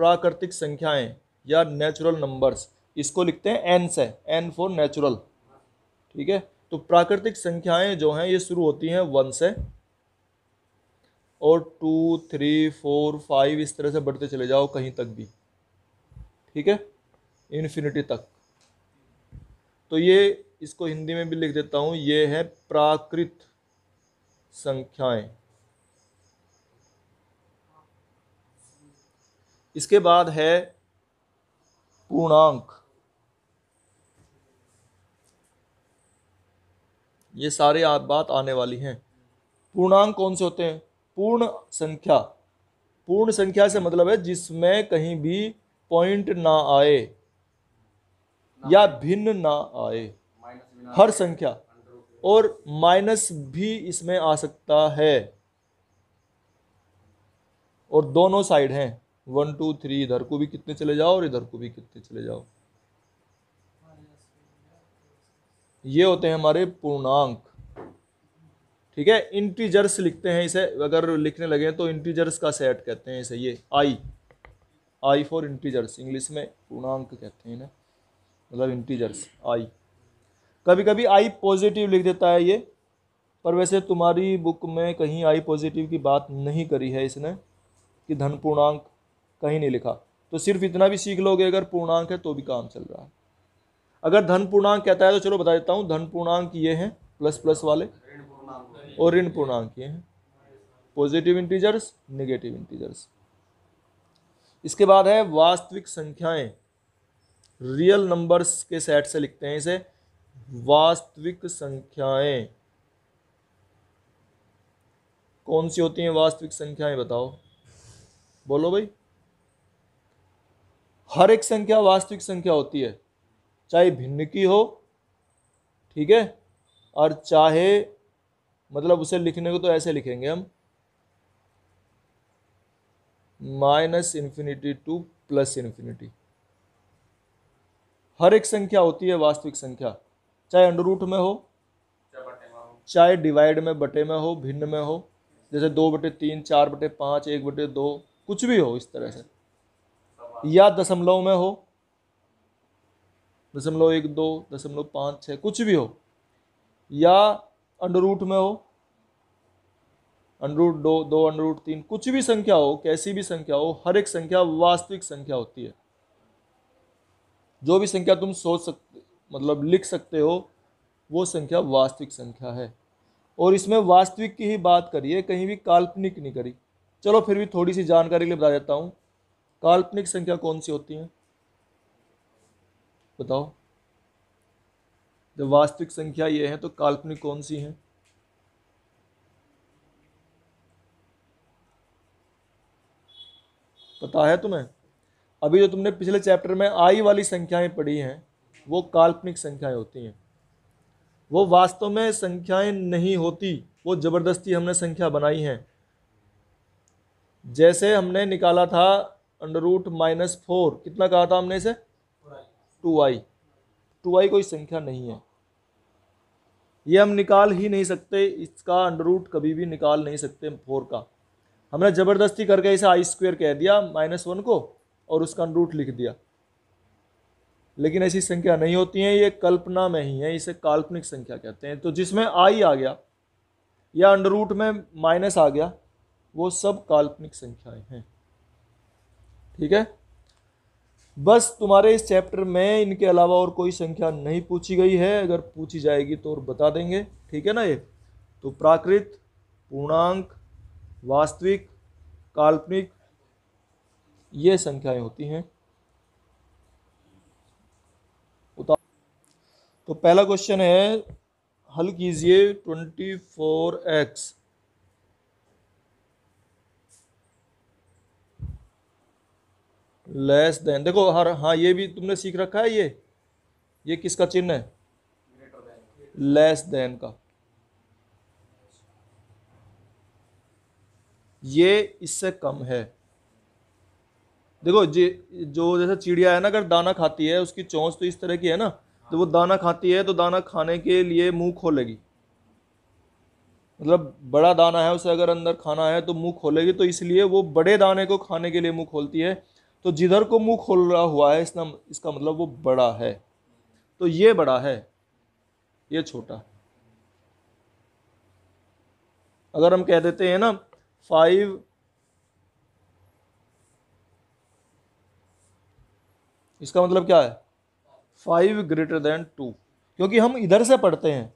प्राकृतिक संख्याएं या नेचुरल नंबर्स, इसको लिखते हैं एन से, एन फॉर नेचुरल। ठीक है, तो प्राकृतिक संख्याएं जो हैं ये शुरू होती हैं 1 से और 2, 3, 4, 5 इस तरह से बढ़ते चले जाओ कहीं तक भी। ठीक है, इन्फिनिटी तक। तो ये इसको हिंदी में भी लिख देता हूं, ये है प्राकृत संख्याएं। इसके बाद है पूर्णांक। ये सारे बात आने वाली हैं। पूर्णांक कौन से होते हैं? पूर्ण संख्या। पूर्ण संख्या से मतलब है जिसमें कहीं भी पॉइंट ना आए या भिन्न ना आए, हर संख्या, और माइनस भी इसमें आ सकता है, और दोनों साइड हैं, 1, 2, 3, इधर को भी कितने चले जाओ और इधर को भी कितने चले जाओ। ये होते हैं हमारे पूर्णांक। ठीक है, इंटीजर्स लिखते हैं इसे, अगर लिखने लगे तो इंटीजर्स का सेट कहते हैं इसे। ये आई फॉर इंटीजर्स, इंग्लिश में पूर्णांक कहते हैं ना, मतलब इंटीजर्स आई। कभी कभी आई पॉजिटिव लिख देता है ये, पर वैसे तुम्हारी बुक में कहीं आई पॉजिटिव की बात नहीं करी है इसने, कि धन पूर्णांक कहीं नहीं लिखा। तो सिर्फ इतना भी सीख लोगे अगर पूर्णांक है तो भी काम चल रहा है। अगर धन पूर्णांक कहता है तो चलो बता देता हूँ, धन पूर्णांक ये हैं प्लस प्लस वाले, और ऋण पूर्णांक ये हैं पॉजिटिव इंटीजर्स, नेगेटिव इंटीजर्स। इसके बाद है वास्तविक संख्याएं। रियल नंबर्स के सेट से लिखते हैं इसे वास्तविक संख्याएं। कौन सी होती हैं वास्तविक संख्याएं, बताओ, बोलो भाई। हर एक संख्या वास्तविक संख्या होती है, चाहे भिन्न की हो, ठीक है, और चाहे, मतलब उसे लिखने को तो ऐसे लिखेंगे हम, -∞ टू +∞। हर एक संख्या होती है वास्तविक संख्या, चाहे अंडर रूट में हो, चाहे डिवाइड में, बटे में हो, भिन्न में हो, जैसे 2/3, 4/5, 1/2, कुछ भी हो इस तरह से, या दशमलव में हो, 0.12, 0.56, कुछ भी हो, या अंडर रूट में हो, √2, 2 √3, कुछ भी संख्या हो, कैसी भी संख्या हो, हर एक संख्या वास्तविक संख्या होती है। जो भी संख्या तुम सोच सकते, मतलब लिख सकते हो, वो संख्या वास्तविक संख्या है। और इसमें वास्तविक की ही बात करी है, कहीं भी काल्पनिक नहीं करी। चलो फिर भी थोड़ी सी जानकारी के लिए बता देता हूँ, काल्पनिक संख्या कौन सी होती है, बताओ। जब वास्तविक संख्या ये है तो काल्पनिक कौन सी है? पता है तुम्हें? अभी जो तुमने पिछले चैप्टर में आई वाली संख्याएं पढ़ी हैं, वो काल्पनिक संख्याएं होती हैं। वो वास्तव में संख्याएं नहीं होती, वो जबरदस्ती हमने संख्या बनाई है। जैसे हमने निकाला था √-4, कितना कहा था हमने इसे? 2i। 2i कोई संख्या नहीं है, ये हम निकाल ही नहीं सकते, इसका अंडर रूट कभी भी निकाल नहीं सकते 4 का। हमने ज़बरदस्ती करके इसे i² कह दिया -1 को, और उसका अंडर रूट लिख दिया। लेकिन ऐसी संख्या नहीं होती हैं, ये कल्पना में ही है, इसे काल्पनिक संख्या कहते हैं। तो जिसमें i आ गया या अंडर रूट में माइनस आ गया, वो सब काल्पनिक संख्याएं हैं। ठीक है, बस तुम्हारे इस चैप्टर में इनके अलावा और कोई संख्या नहीं पूछी गई है, अगर पूछी जाएगी तो और बता देंगे। ठीक है ना। ये तो प्राकृत, पूर्णांक, वास्तविक, काल्पनिक, ये संख्याएं होती हैं। तो पहला क्वेश्चन है, हल कीजिए 24x लेस देन, देखो हर, हाँ ये भी तुमने सीख रखा है, ये किसका चिन्ह है? लेस देन का। ये इससे कम है। देखो जो जैसे चिड़िया है ना, अगर दाना खाती है, उसकी चोंच तो इस तरह की है ना, तो वो दाना खाती है तो दाना खाने के लिए मुंह खोलेगी, मतलब बड़ा दाना है, उसे अगर अंदर खाना है तो मुंह खोलेगी, तो इसलिए वो बड़े दाने को खाने के लिए मुंह खोलती है। तो जिधर को मुंह खोल रहा हुआ है इसका मतलब वो बड़ा है। तो ये बड़ा है, ये छोटा। अगर हम कह देते हैं ना 5 इसका मतलब क्या है 5 ग्रेटर देन 2, क्योंकि हम इधर से पढ़ते हैं,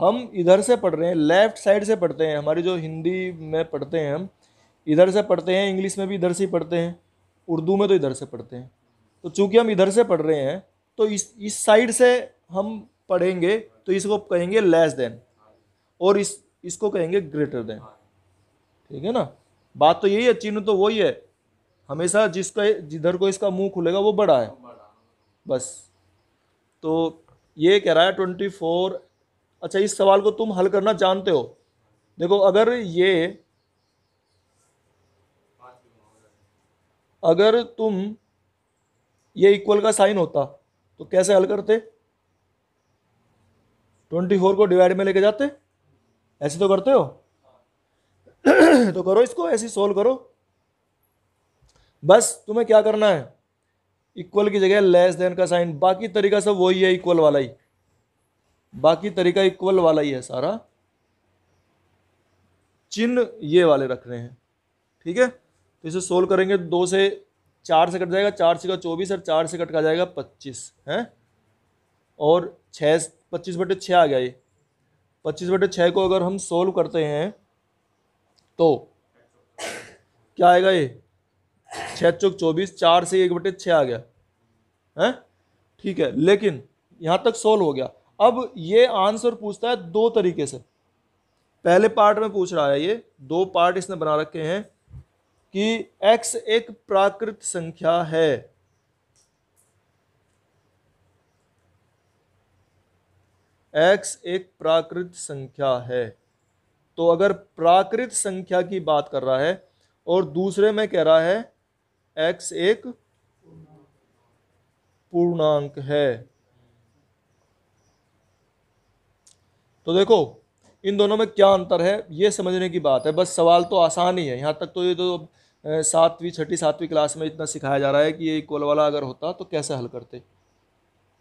हम इधर से पढ़ रहे हैं, लेफ्ट साइड से पढ़ते हैं। हमारी जो हिंदी में पढ़ते हैं हम इधर से पढ़ते हैं, इंग्लिश में भी इधर से ही पढ़ते हैं, उर्दू में तो इधर से पढ़ते हैं। तो चूंकि हम इधर से पढ़ रहे हैं तो इस साइड से हम पढ़ेंगे तो इसको कहेंगे लेस देन, और इसको कहेंगे ग्रेटर देन। ठीक है ना, बात तो यही है, चिन्ह तो वही है, हमेशा जिधर को इसका मुंह खुलेगा वो बड़ा है बस। तो ये कह रहा है 24। अच्छा, इस सवाल को तुम हल करना जानते हो। देखो, अगर तुम ये इक्वल का साइन होता तो कैसे हल करते? 24 को डिवाइड में लेके जाते, ऐसे तो करते हो। तो करो इसको, ऐसे सोल्व करो। बस तुम्हें क्या करना है, इक्वल की जगह लेस देन का साइन, बाकी तरीका सब वही है, इक्वल वाला ही, बाकी तरीका इक्वल वाला ही है सारा, चिन्ह ये वाले रख रहे हैं। ठीक है, तो इसे सोल्व करेंगे, 2 से 4 से कट जाएगा, 4 से का 24 और 4 से कट का जाएगा 25 है, और 6 25/6 आ गया। ये 25/6 को अगर हम सोल्व करते हैं तो क्या आएगा, ये 6 चौक 24, 4 से 1/6 आ गया है। ठीक है, लेकिन यहां तक सोल्व हो गया। अब ये आंसर पूछता है 2 तरीके से। पहले पार्ट में पूछ रहा है, ये 2 पार्ट इसने बना रखे हैं कि x एक प्राकृत संख्या है, x एक प्राकृत संख्या है। तो अगर प्राकृत संख्या की बात कर रहा है और दूसरे में कह रहा है x एक पूर्णांक है, तो देखो इन दोनों में क्या अंतर है ये समझने की बात है। बस सवाल तो आसान ही है, यहाँ तक तो ये तो 7वीं 6ठी 7वीं क्लास में इतना सिखाया जा रहा है कि ये इक्वल वाला अगर होता तो कैसे हल करते,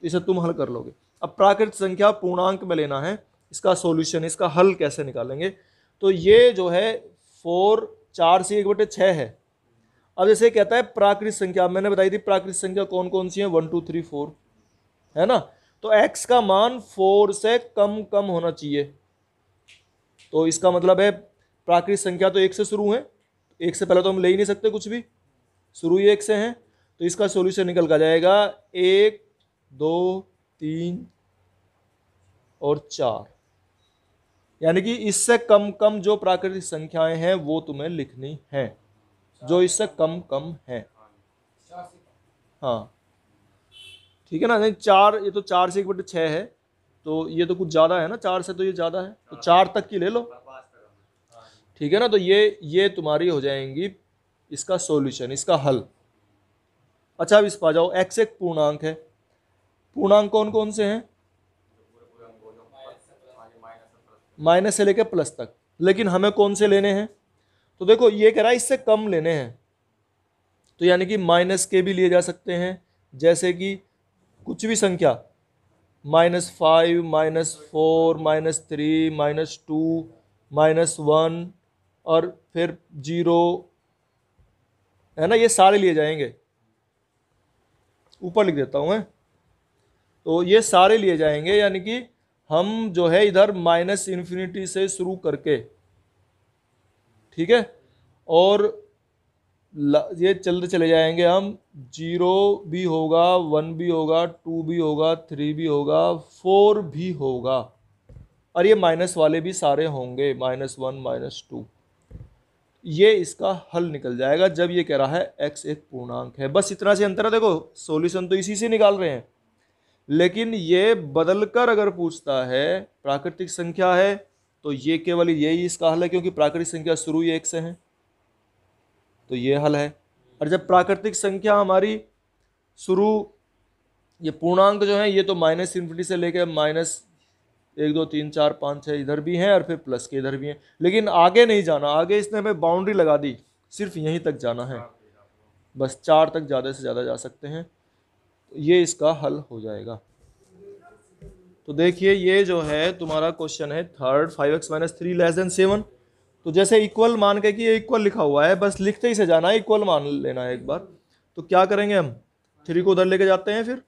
इसे तुम हल कर लोगे। अब प्राकृत संख्या पूर्णांक में लेना है, इसका सॉल्यूशन, इसका हल कैसे निकालेंगे। तो ये जो है 4 से 1/6 है। अब जैसे कहता है प्राकृत संख्या, मैंने बताई थी प्राकृत संख्या कौन कौन सी है, 1 2 3 4 है ना। तो x का मान 4 से कम कम होना चाहिए। तो इसका मतलब है प्राकृत संख्या तो 1 से शुरू है, 1 से पहले तो हम ले ही नहीं सकते कुछ भी, शुरू ही 1 से है। तो इसका सॉल्यूशन निकल कर जाएगा 1 2 3 और 4, यानी कि इससे कम कम जो प्राकृतिक संख्याएं हैं वो तुम्हें लिखनी है, जो इससे कम कम है। हाँ ठीक है ना, नहीं 4, ये तो 4 से 1/6 है, तो ये तो कुछ ज़्यादा है ना, 4 से तो ये ज़्यादा है, तो 4 तक की ले लो। ठीक है ना, तो ये तुम्हारी हो जाएंगी इसका सॉल्यूशन, इसका हल। अच्छा, अब इस पर जाओ, x एक पूर्णांक है, पूर्णांक कौन कौन से हैं, माइनस से लेकर प्लस तक, लेकिन हमें कौन से लेने हैं। तो देखो ये कह रहा है इससे कम लेने हैं, तो यानी कि माइनस के भी लिए जा सकते हैं, जैसे कि कुछ भी संख्या, -5 -4 -3 -2 -1 और फिर 0 है ना, ये सारे लिए जाएंगे। ऊपर लिख देता हूं मैं, तो ये सारे लिए जाएंगे, यानी कि हम जो है इधर -∞ से शुरू करके, ठीक है, और ये चलते चले जाएंगे हम, 0 भी होगा, 1 भी होगा, 2 भी होगा, 3 भी होगा, 4 भी होगा, और ये माइनस वाले भी सारे होंगे, -1 -2। ये इसका हल निकल जाएगा जब ये कह रहा है x एक पूर्णांक है। बस इतना से अंतर है। देखो सॉल्यूशन तो इसी से निकाल रहे हैं, लेकिन ये बदलकर अगर पूछता है प्राकृतिक संख्या है तो ये केवल यही इसका हल है, क्योंकि प्राकृतिक संख्या शुरू ही 1 से है, तो ये हल है। और जब प्राकृतिक संख्या हमारी शुरू, ये पूर्णांक जो है ये तो -∞ से लेकर -1 2 3 4 5 6 इधर भी हैं और फिर प्लस के इधर भी हैं, लेकिन आगे नहीं जाना, आगे इसने हमें बाउंड्री लगा दी, सिर्फ यहीं तक जाना है। बस 4 तक ज़्यादा से ज़्यादा जा सकते हैं। तो ये इसका हल हो जाएगा। तो देखिए ये जो है तुम्हारा क्वेश्चन है third, 5x minus 3 less then 7। तो जैसे इक्वल मान के कि ये इक्वल लिखा हुआ है, बस लिखते ही से जाना है, इक्वल मान लेना है एक बार। तो क्या करेंगे हम, 3 को उधर लेके जाते हैं, फिर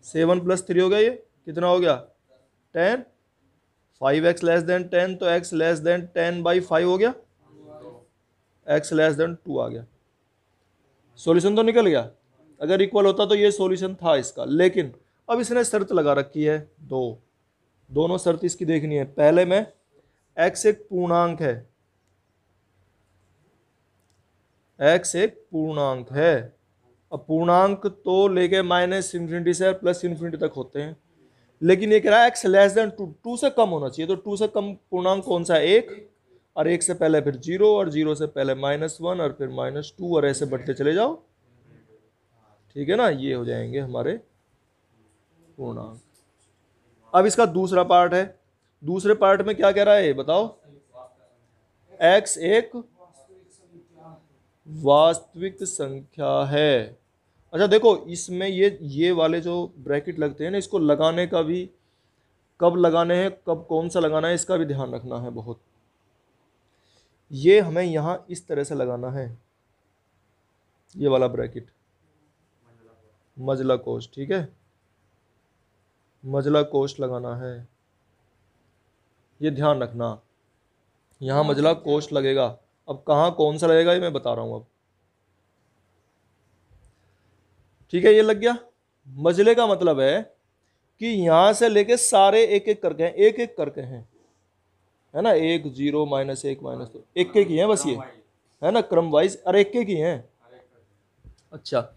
7 प्लस 3 हो गया, ये कितना हो गया 10। 5x लेस देन 10 तो x लेस देन 10/5 हो गया, x लेस देन 2 आ गया। सॉल्यूशन तो निकल गया। अगर इक्वल होता तो ये सॉल्यूशन था इसका, लेकिन अब इसने शर्त लगा रखी है दोनों शर्त इसकी देखनी है। पहले में x एक पूर्णांक है, x एक पूर्णांक है। अब पूर्णांक तो लेके माइनस इन्फिनिटी से प्लस इन्फिनिटी तक होते हैं, लेकिन ये कह रहा है x लेस देन 2, 2 से कम होना चाहिए। तो 2 से कम पूर्णांक कौन सा है, 1, और 1 से पहले फिर 0, और 0 से पहले -1, और फिर -2, और ऐसे बढ़ते चले जाओ। ठीक है ना, ये हो जाएंगे हमारे पूर्णांक। अब इसका दूसरा पार्ट है, दूसरे पार्ट में क्या कह रहा है बताओ, x एक वास्तविक संख्या है। अच्छा देखो, इसमें ये वाले जो ब्रैकेट लगते हैं ना, इसको लगाने का भी, कब लगाने हैं, कब कौन सा लगाना है, इसका भी ध्यान रखना है बहुत। ये हमें यहां इस तरह से लगाना है, ये वाला ब्रैकेट, मजला कोष, ठीक है, मजला कोष लगाना है, ये ध्यान रखना, यहां मजला कोष लगेगा। अब कहां कौन सा लगेगा ये मैं बता रहा हूं अब। ठीक है, ये लग गया। मजले का मतलब है कि यहां से लेके सारे एक एक करके हैं, एक एक करके हैं, है ना, 1 0 -1 -2 एक एक ही है बस, ये है ना, क्रम वाइज, अरे एक एक ही है। अच्छा,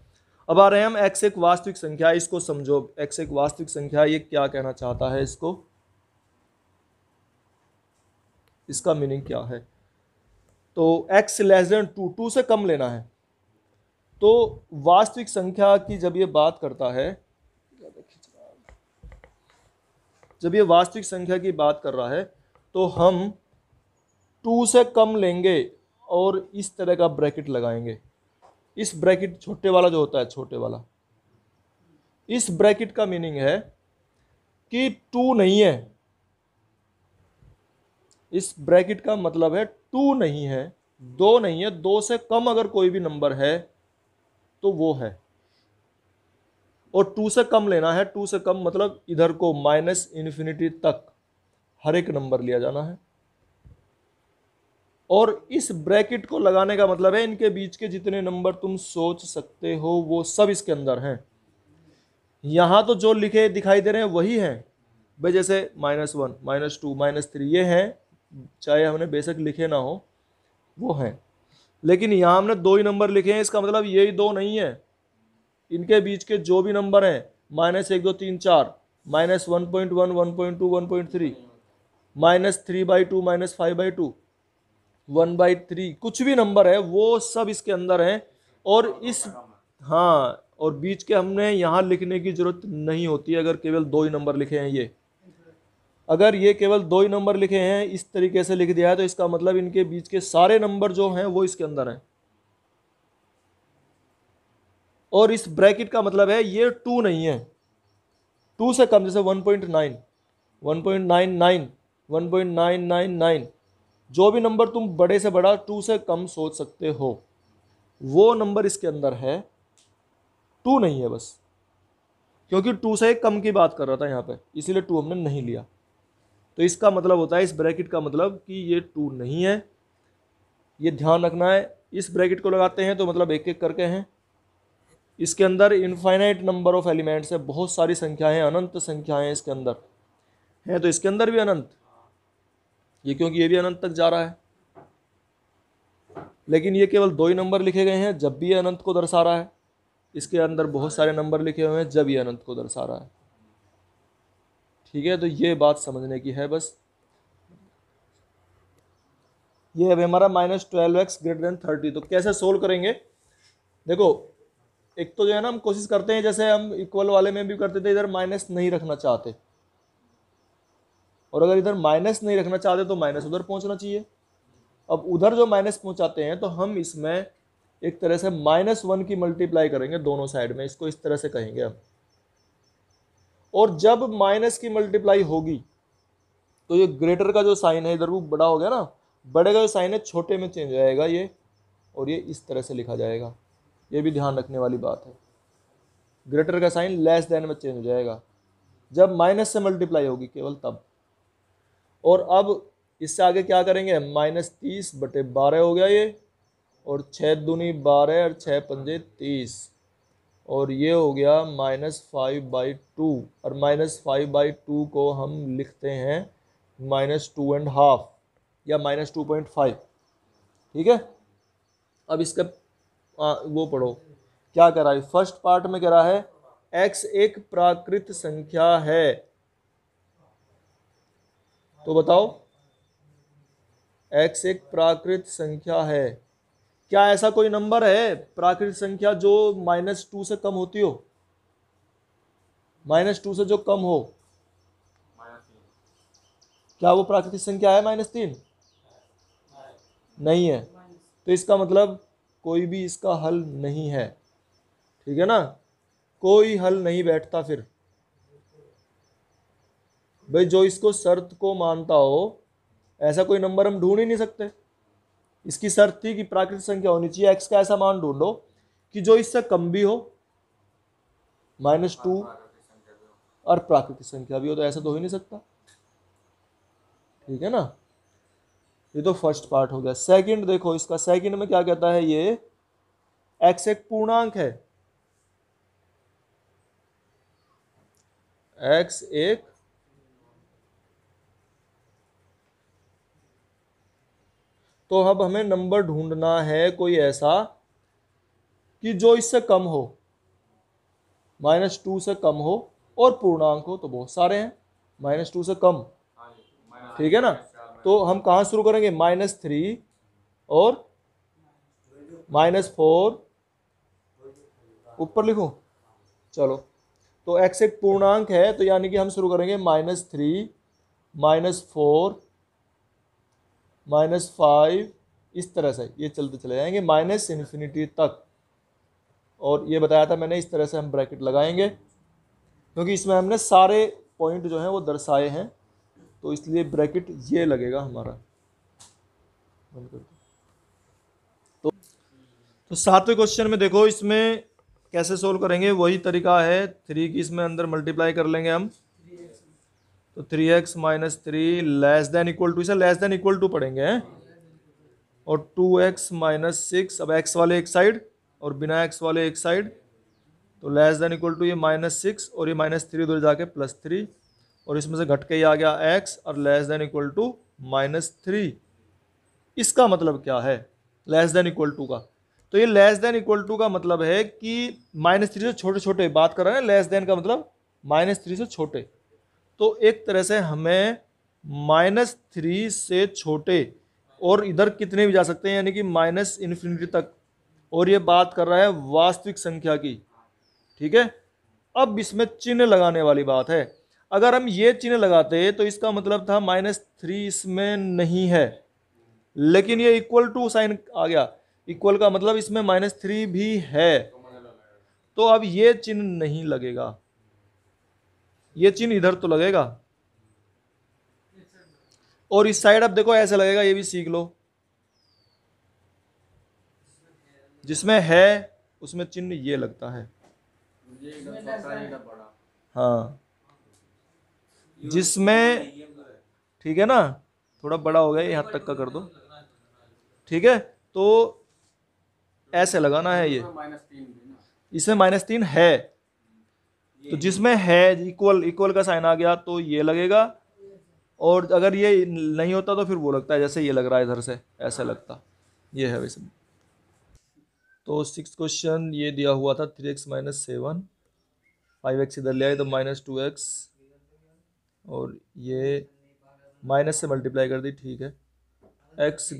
अब आ रहे हैं हम x एक वास्तविक संख्या, इसको समझो। x एक वास्तविक संख्या, ये क्या कहना चाहता है, इसका मीनिंग क्या है। तो x लेस देन 2, 2 से कम लेना है। तो वास्तविक संख्या की जब ये बात करता है, जब ये वास्तविक संख्या की बात कर रहा है, तो हम 2 से कम लेंगे और इस तरह का ब्रैकेट लगाएंगे। इस ब्रैकेट छोटे वाला जो होता है, छोटे वाला, इस ब्रैकेट का मीनिंग है कि 2 नहीं है। इस ब्रैकेट का मतलब है 2 नहीं है, 2 नहीं है, 2 से कम अगर कोई भी नंबर है तो वो है। और 2 से कम लेना है, 2 से कम मतलब इधर को -इन्फिनिटी तक हर एक नंबर लिया जाना है। और इस ब्रैकेट को लगाने का मतलब है इनके बीच के जितने नंबर तुम सोच सकते हो वो सब इसके अंदर हैं। यहां तो जो लिखे दिखाई दे रहे हैं वही हैं भाई, जैसे -1 -2 -3 ये हैं, चाहे हमने बेशक लिखे ना हो, वो हैं। लेकिन यहां हमने 2 ही नंबर लिखे हैं, इसका मतलब यही 2 नहीं है। इनके बीच के जो भी नंबर हैं, -1 2 3 4, -1.1 1.2 1.3, -3/2 -5/2 1/3, कुछ भी नंबर है वो सब इसके अंदर है। और इस, हाँ, और बीच के हमने यहाँ लिखने की जरूरत नहीं होती अगर केवल 2 ही नंबर लिखे हैं। ये अगर ये केवल 2 ही नंबर लिखे हैं, इस तरीके से लिख दिया है, तो इसका मतलब इनके बीच के सारे नंबर जो हैं वो इसके अंदर हैं। और इस ब्रैकेट का मतलब है ये 2 नहीं है, 2 से कम, जैसे 1.9 1.99 1.999, जो भी नंबर तुम बड़े से बड़ा 2 से कम सोच सकते हो वो नंबर इसके अंदर है, 2 नहीं है बस। क्योंकि 2 से कम की बात कर रहा था यहाँ पे, इसीलिए 2 हमने नहीं लिया। तो इसका मतलब होता है, इस ब्रैकेट का मतलब कि ये 2 नहीं है, ये ध्यान रखना है। इस ब्रैकेट को लगाते हैं तो मतलब एक एक करके हैं, इसके अंदर इनफाइनाइट नंबर ऑफ एलिमेंट्स है, बहुत सारी संख्याएं, अनंत संख्याएं इसके अंदर हैं। तो इसके अंदर भी अनंत, ये क्योंकि ये भी अनंत तक जा रहा है, लेकिन ये केवल 2 ही नंबर लिखे गए हैं जब भी ये अनंत को दर्शा रहा है। इसके अंदर बहुत सारे नंबर लिखे हुए हैं जब ये अनंत को दर्शा रहा है। ठीक है, तो ये बात समझने की है बस। ये अब हमारा -12x > 30। तो कैसे सोल्व करेंगे, देखो, एक तो जो है ना, हम कोशिश करते हैं, जैसे हम इक्वल वाले में भी करते थे, इधर माइनस नहीं रखना चाहते, और अगर इधर माइनस नहीं रखना चाहते तो माइनस उधर पहुंचना चाहिए। अब उधर जो माइनस पहुंचाते हैं तो हम इसमें एक तरह से -1 की मल्टीप्लाई करेंगे दोनों साइड में, इसको इस तरह से कहेंगे हम। और जब माइनस की मल्टीप्लाई होगी तो ये ग्रेटर का जो साइन है इधर वो बड़ा हो गया ना, बड़े का जो साइन है छोटे में चेंज हो जाएगा ये, और ये इस तरह से लिखा जाएगा। ये भी ध्यान रखने वाली बात है, ग्रेटर का साइन लेस देन में चेंज हो जाएगा जब माइनस से मल्टीप्लाई होगी, केवल तब। और अब इससे आगे क्या करेंगे, -30/12 हो गया ये, और 6 दूनी 12 और 6 पंजे 30, और ये हो गया -5/2, और -5/2 को हम लिखते हैं -2.5 या -2.5। ठीक है, अब इसका वो पढ़ो क्या कह रहा है। फर्स्ट पार्ट में कह रहा है x एक प्राकृत संख्या है, तो बताओ x एक प्राकृत संख्या है, क्या ऐसा कोई नंबर है प्राकृत संख्या जो -2 से कम होती हो, -2 से जो कम हो, क्या वो प्राकृतिक संख्या है -3? नहीं है, तो इसका मतलब कोई भी इसका हल नहीं है। ठीक है ना, कोई हल नहीं बैठता फिर भाई, जो इसको शर्त को मानता हो ऐसा कोई नंबर हम ढूंढ ही नहीं सकते। इसकी शर्त थी कि प्राकृतिक संख्या होनी चाहिए, x का ऐसा मान ढूंढो कि जो इससे कम भी हो, -2, और प्राकृतिक संख्या भी हो, तो ऐसा तो हो ही नहीं सकता। ठीक है ना, ये तो फर्स्ट पार्ट हो गया। सेकंड देखो, इसका सेकंड में क्या कहता है, ये x एक पूर्णांक है, x एक तो अब हमें नंबर ढूंढना है कोई ऐसा कि जो इससे कम हो, -2 से कम हो, और पूर्णांक हो तो बहुत सारे हैं, -2 से कम। ठीक है ना, तो हम कहाँ शुरू करेंगे, -3 और -4, ऊपर लिखूं, चलो। तो x एक पूर्णांक है, तो यानी कि हम शुरू करेंगे -3, -4, -5, इस तरह से ये चलते चले जाएंगे ∞ तक। और ये बताया था मैंने, इस तरह से हम ब्रैकेट लगाएंगे क्योंकि इसमें हमने सारे पॉइंट जो हैं वो दर्शाए हैं, तो इसलिए ब्रैकेट ये लगेगा हमारा। तो सातवें क्वेश्चन में देखो, इसमें कैसे सोल्व करेंगे, वही तरीका है, 3 की इसमें अंदर मल्टीप्लाई कर लेंगे हम, तो 3x - 3 less than equal to, इसे लेस देन इक्वल टू पढ़ेंगे हैं? और 2x - 6, अब x वाले एक साइड और बिना x वाले एक साइड, तो लेस देन इक्वल टू ये -6 और ये -3 उधर जाके +3, और इसमें से घट के ही आ गया x, और लेस देन इक्वल टू -3। इसका मतलब क्या है लेस देन इक्वल टू का, तो ये लेस देन इक्वल टू का मतलब है कि -3 से छोटे छोटे बात कर रहे हैं, लेस देन का मतलब -3 से छोटे, तो एक तरह से हमें -3 से छोटे और इधर कितने भी जा सकते हैं, यानी कि -∞ तक, और ये बात कर रहा है वास्तविक संख्या की। ठीक है, अब इसमें चिन्ह लगाने वाली बात है, अगर हम ये चिन्ह लगाते तो इसका मतलब था -3 इसमें नहीं है, लेकिन ये इक्वल टू साइन आ गया, इक्वल का मतलब इसमें -3 भी है, तो अब ये चिन्ह नहीं लगेगा, ये चिन्ह इधर तो लगेगा, और इस साइड अब देखो ऐसे लगेगा, ये भी सीख लो, जिसमें है उसमें चिन्ह ये लगता है, हाँ जिसमें, ठीक है ना, थोड़ा बड़ा हो गया, यहाँ तक का कर दो। ठीक है, तो ऐसे लगाना है, ये इसमें -3 है, तो जिसमें है इक्वल का साइन आ गया तो ये लगेगा, और अगर ये नहीं होता तो फिर वो लगता है, जैसे ये लग रहा है इधर से ऐसा लगता, ये है वैसे। तो 6 क्वेश्चन ये दिया हुआ था 3x - 7, 5x इधर ले आए तो -2x, और ये माइनस से मल्टीप्लाई कर दी, ठीक है, x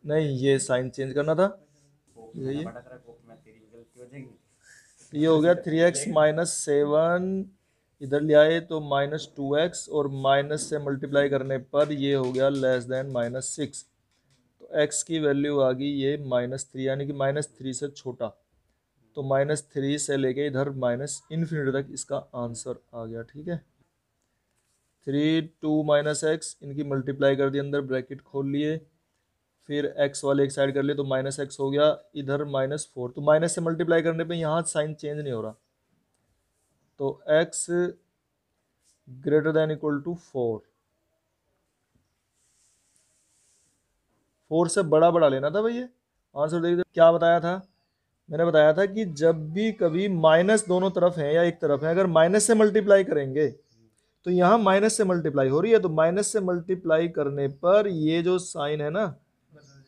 नहीं, ये साइन चेंज करना था, ये हो गया 3x - 7, इधर ले आए तो -2x, और माइनस से मल्टीप्लाई करने पर ये हो गया लेस देन -6, तो x की वैल्यू आ गई ये -3, यानी कि -3 से छोटा, तो -3 से लेके इधर -∞ तक इसका आंसर आ गया। ठीक है, 3 2 -x, इनकी मल्टीप्लाई कर दी, अंदर ब्रैकेट खोल लिए, फिर x वाले एक साइड कर लिए तो -x हो गया, इधर -4, तो माइनस से मल्टीप्लाई करने पे यहाँ साइन चेंज नहीं हो रहा, तो x greater than equal to 4 से बड़ा बड़ा लेना था भाई। ये आंसर देखिए क्या बताया था, मैंने बताया था कि जब भी कभी माइनस दोनों तरफ है या एक तरफ है, अगर माइनस से मल्टीप्लाई करेंगे तो यहाँ माइनस से मल्टीप्लाई हो रही है, तो माइनस से मल्टीप्लाई करने पर ये जो साइन है ना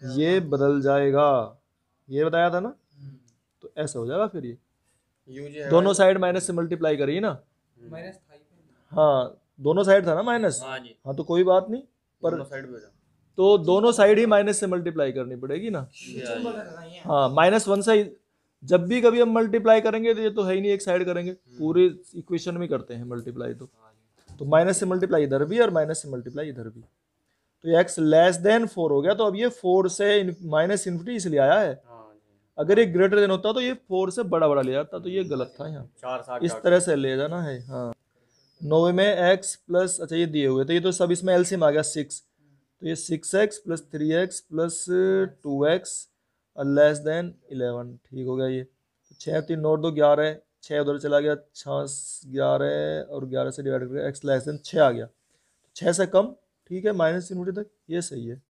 ये बदल जाएगा, ये बताया था ना, तो ऐसा हो जाएगा। फिर ये दोनों साइड माइनस से मल्टीप्लाई करिए ना, माइनस हाँ दोनों साइड था ना माइनस, हाँ तो कोई बात नहीं, पर दोनों साइड तो दोनों साइड ही माइनस से मल्टीप्लाई करनी पड़ेगी ना। हाँ -1 से जब भी कभी हम मल्टीप्लाई करेंगे तो ये तो है ही नहीं, एक साइड करेंगे, पूरे इक्वेशन में करते हैं मल्टीप्लाई, तो माइनस से मल्टीप्लाई इधर भी और माइनस से मल्टीप्लाई इधर भी, तो x लेस देन 4 हो गया, तो अब ये 4 से -∞ इसलिए आया है, अगर ये ग्रेटर देन होता तो ये 4 से बड़ा बड़ा ले जाता, तो ये गलत था, यहाँ इस तरह से ले जाना है। हाँ 9 में x प्लस, अच्छा ये दिए हुए तो ये तो सब इसमें एलसीएम आ गया 6, तो ये 6x + 3x + 2x less than 11, ठीक हो गया ये, 6 3 9 2 11, 6 उधर चला गया, 6 11 और 11 से डिवाइड करके x लेस देन 6 आ गया, 6 से कम, ठीक है, -∞ तक, ये सही है।